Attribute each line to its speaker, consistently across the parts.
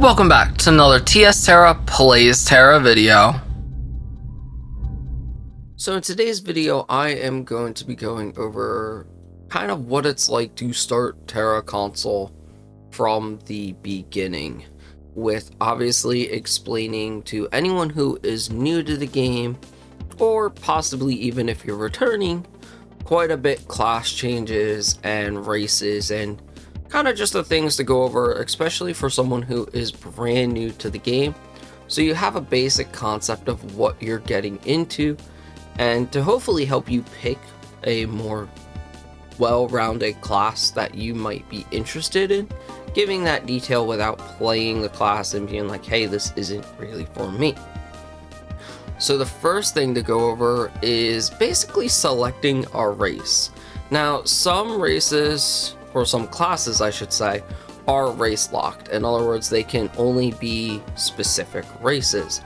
Speaker 1: Welcome back to another TSTerra Plays Terra video. So in today's video, I am going to be going over kind of what it's like to start TERA Console from the beginning, with obviously explaining to anyone who is new to the game, or possibly even if you're returning, quite a bit class changes and races and kind of just the things to go over, especially for someone who is brand new to the game, so you have a basic concept of what you're getting into, and to hopefully help you pick a more well-rounded class that you might be interested in, giving that detail without playing the class and being like, hey, this isn't really for me. So the first thing to go over is basically selecting a race. Now, some races, or some classes I should say, are race locked. In other words, they can only be specific races.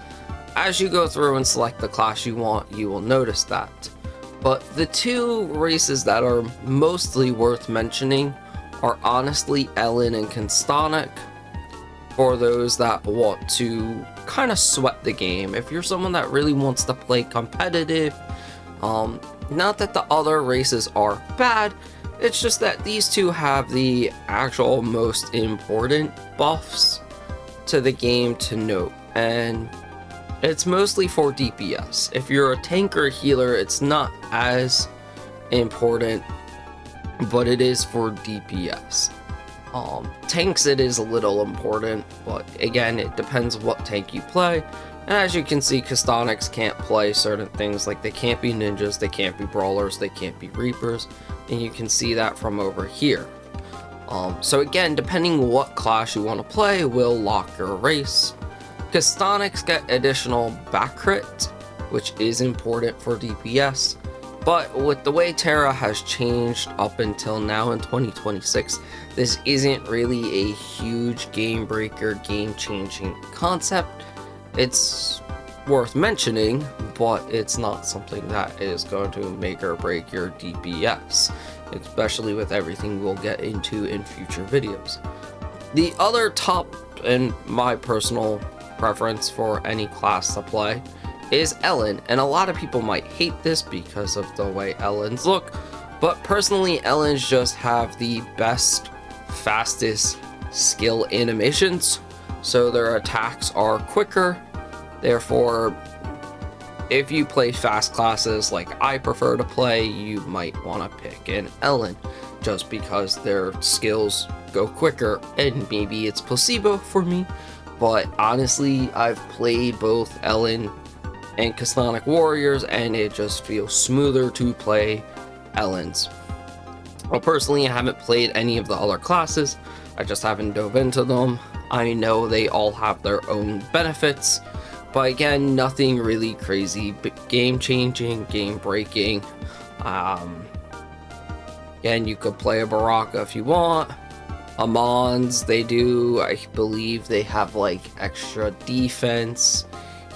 Speaker 1: As you go through and select the class you want, you will notice that. But the two races that are mostly worth mentioning are honestly Elen and Castanic, for those that want to kind of sweat the game. If you're someone that really wants to play competitive, not that the other races are bad, it's just that these two have the actual most important buffs to the game to note, and it's mostly for DPS. If you're a tank or a healer, it's not as important, but it is for DPS. Tanks, it is a little important, but again, it depends what tank you play. And as you can see, Castanics can't play certain things, like they can't be ninjas, they can't be brawlers, they can't be reapers, and you can see that from over here. So again, depending what class you want to play will lock your race. Castanics get additional back crit, which is important for DPS, but with the way Terra has changed up until now in 2026, this isn't really a huge game breaker, game changing concept. It's worth mentioning, but it's not something that is going to make or break your DPS, especially with everything we'll get into in future videos. The other top, and my personal preference for any class to play, is Elen, and a lot of people might hate this because of the way Elens look, but personally Elens just have the best, fastest skill animations, so their attacks are quicker. Therefore, if you play fast classes like I prefer to play, you might want to pick an Elen, just because their skills go quicker, and maybe it's placebo for me, but honestly, I've played both Elen and Castanic warriors, and it just feels smoother to play Elens. Well, personally, I haven't played any of the other classes, I just haven't dove into them. I know they all have their own benefits, but again, nothing really crazy, but game changing, game breaking. Again, you could play a Baraka if you want. Amons, they do, I believe they have like extra defense.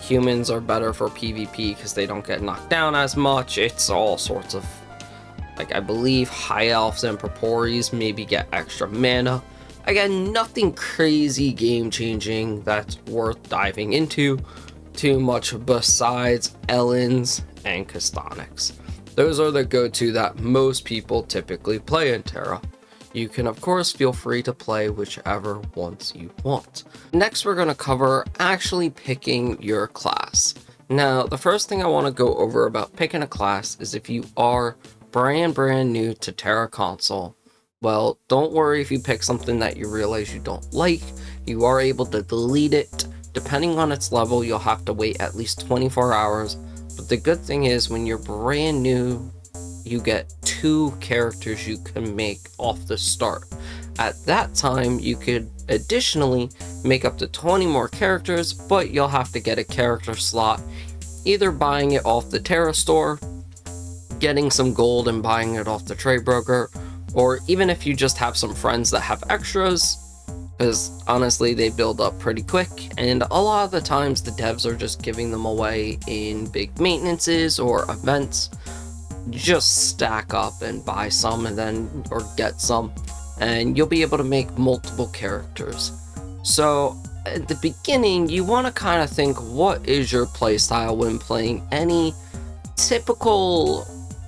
Speaker 1: Humans are better for PvP because they don't get knocked down as much. It's all sorts of, like, I believe high elves and Proporis maybe get extra mana. Again, nothing crazy game changing that's worth diving into too much besides Elens and Castanics. Those are the go-to that most people typically play in Terra. You can of course feel free to play whichever ones you want. Next, we're going to cover actually picking your class. Now, the first thing I want to go over about picking a class is if you are brand new to TERA Console, well, don't worry if you pick something that you realize you don't like. You are able to delete it. Depending on its level, you'll have to wait at least 24 hours. But the good thing is, when you're brand new, you get 2 characters you can make off the start. At that time, you could additionally make up to 20 more characters, but you'll have to get a character slot, either buying it off the Terra store, getting some gold and buying it off the trade broker, or even if you just have some friends that have extras, because honestly they build up pretty quick, and a lot of the times the devs are just giving them away in big maintenances or events. Just stack up and buy some, and then, or get some, and you'll be able to make multiple characters. So at the beginning, you want to kind of think, what is your playstyle when playing any typical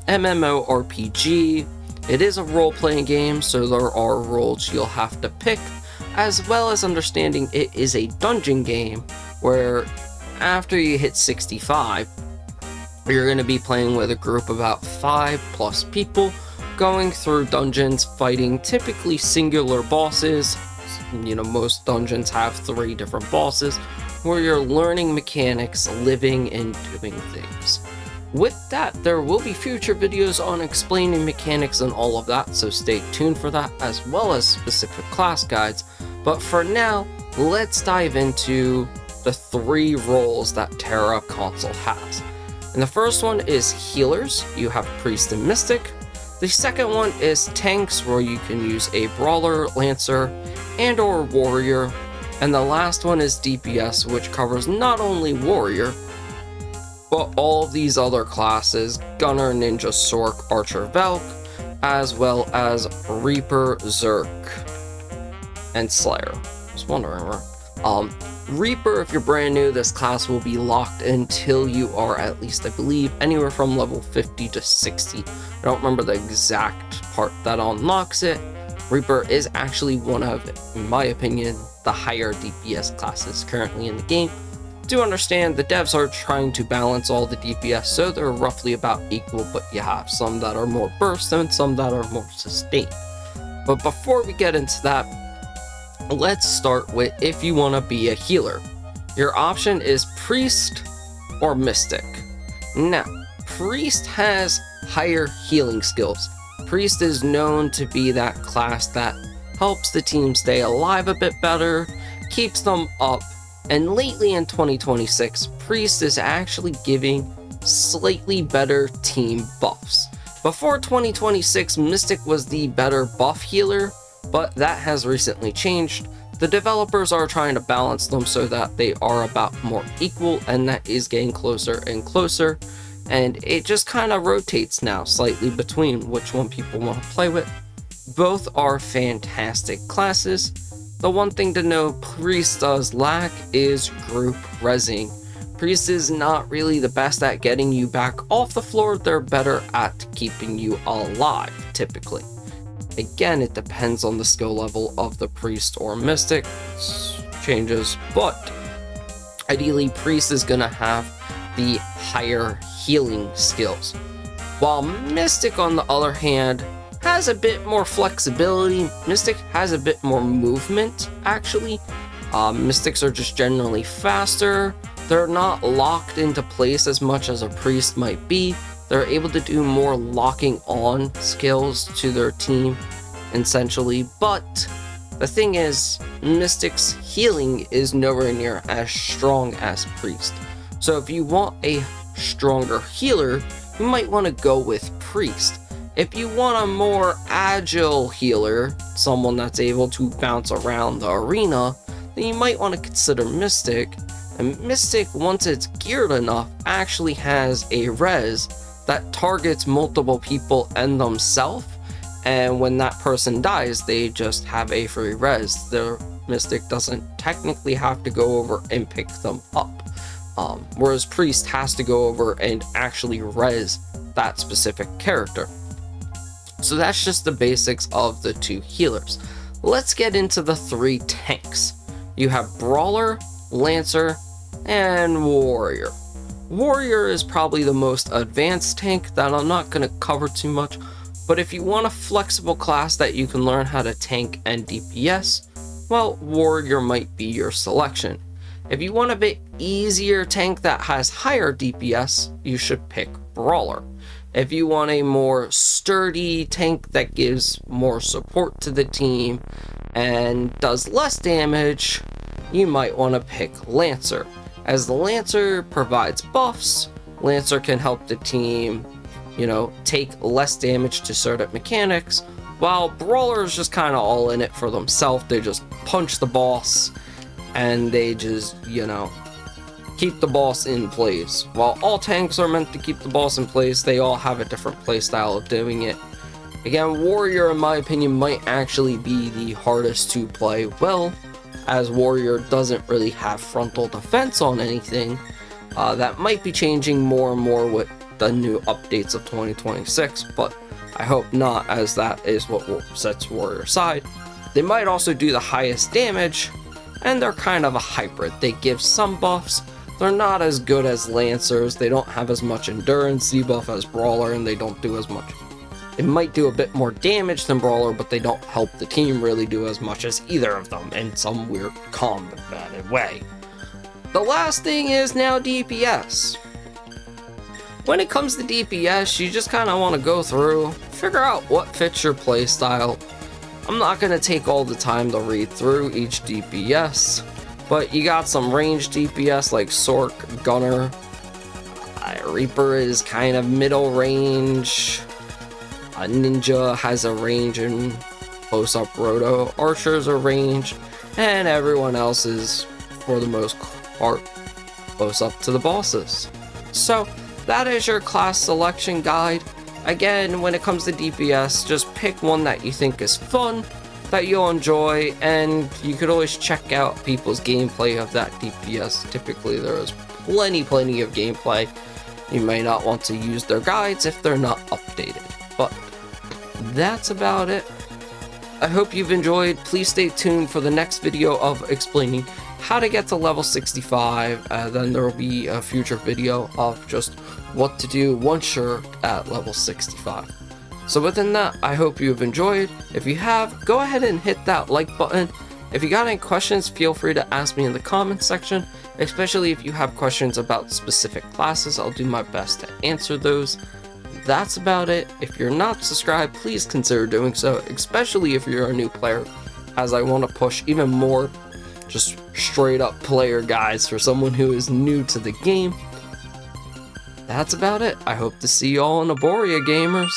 Speaker 1: MMORPG? It is a role-playing game, so there are roles you'll have to pick, as well as understanding it is a dungeon game, where after you hit 65, you're going to be playing with a group of about 5+ people, going through dungeons, fighting typically singular bosses. You know, most dungeons have 3 different bosses, where you're learning mechanics, living and doing things. With that, there will be future videos on explaining mechanics and all of that, so stay tuned for that, as well as specific class guides. But for now, let's dive into the 3 roles that TERA Console has. And the first one is healers. You have Priest and Mystic. The second one is tanks, where you can use a Brawler, Lancer, and or Warrior. And the last one is DPS, which covers not only Warrior, but all these other classes: Gunner, Ninja, Sork, Archer, Valk, as well as Reaper, Zerk, and Slayer. I was wondering where. Reaper, if you're brand new, this class will be locked until you are at least, I believe, anywhere from level 50 to 60. I don't remember the exact part that unlocks it. Reaper is actually one of, in my opinion, the higher DPS classes currently in the game. Do understand the devs are trying to balance all the DPS, so they're roughly about equal, but you have some that are more burst and some that are more sustained. But before we get into that, let's start with if you want to be a healer. Your option is Priest or Mystic. Now, Priest has higher healing skills. Priest is known to be that class that helps the team stay alive a bit better, keeps them up, and lately in 2026, Priest is actually giving slightly better team buffs. Before 2026, Mystic was the better buff healer, but that has recently changed. The developers are trying to balance them so that they are about more equal, and that is getting closer and closer, and it just kind of rotates now slightly between which one people want to play with. Both are fantastic classes. The one thing to know Priest does lack is group rezzing. Priest is not really the best at getting you back off the floor, they're better at keeping you alive, typically. Again, it depends on the skill level of the Priest or Mystic, changes, but ideally Priest is going to have the higher healing skills. While Mystic, on the other hand, has a bit more flexibility. Mystic has a bit more movement, actually. Mystics are just generally faster. They're not locked into place as much as a Priest might be. They're able to do more locking on skills to their team, essentially. But the thing is, Mystic's healing is nowhere near as strong as Priest. So if you want a stronger healer, you might want to go with Priest. If you want a more agile healer, someone that's able to bounce around the arena, then you might want to consider Mystic. And Mystic, once it's geared enough, actually has a res that targets multiple people and themselves, and when that person dies, they just have a free res. The Mystic doesn't technically have to go over and pick them up, whereas Priest has to go over and actually res that specific character. So that's just the basics of the 2 healers. Let's get into the 3 tanks. You have Brawler, Lancer, and Warrior. Warrior is probably the most advanced tank that I'm not going to cover too much, but if you want a flexible class that you can learn how to tank and DPS, well, Warrior might be your selection. If you want a bit easier tank that has higher DPS, you should pick Brawler. If you want a more sturdy tank that gives more support to the team and does less damage, you might want to pick Lancer. As the Lancer provides buffs, Lancer can help the team, take less damage to certain mechanics, while Brawler is just kind of all in it for themselves. They just punch the boss, and they just, keep the boss in place. While all tanks are meant to keep the boss in place, they all have a different playstyle of doing it. Again, Warrior, in my opinion, might actually be the hardest to play well, as Warrior doesn't really have frontal defense on anything. That might be changing more and more with the new updates of 2026, but I hope not, as that is what sets Warrior aside. They might also do the highest damage, and they're kind of a hybrid. They give some buffs. They're not as good as Lancers. They don't have as much endurance debuff as Brawler, and they don't do as much. It might do a bit more damage than Brawler, but they don't help the team really do as much as either of them in some weird combated way. The last thing is now DPS. When it comes to DPS, you just kind of want to go through, figure out what fits your playstyle. I'm not going to take all the time to read through each DPS, but you got some ranged DPS like Sork, Gunner. Reaper is kind of middle range. Ninja has a range in close-up roto. Archers are ranged, and everyone else is, for the most part, close up to the bosses. So that is your class selection guide. Again, when it comes to DPS, just pick one that you think is fun, that you'll enjoy, and you could always check out people's gameplay of that DPS. Typically there is plenty of gameplay. You may not want to use their guides if they're not updated, but that's about it. I hope you've enjoyed. Please stay tuned for the next video of explaining how to get to level 65. Then there will be a future video of just what to do once you're at level 65. So within that, I hope you've enjoyed. If you have, go ahead and hit that like button. If you got any questions, feel free to ask me in the comments section, especially if you have questions about specific classes. I'll do my best to answer those. That's about it. If you're not subscribed, please consider doing so, especially if you're a new player, as I want to push even more just straight up player guides for someone who is new to the game. That's about it. I hope to see you all in Aboria, gamers.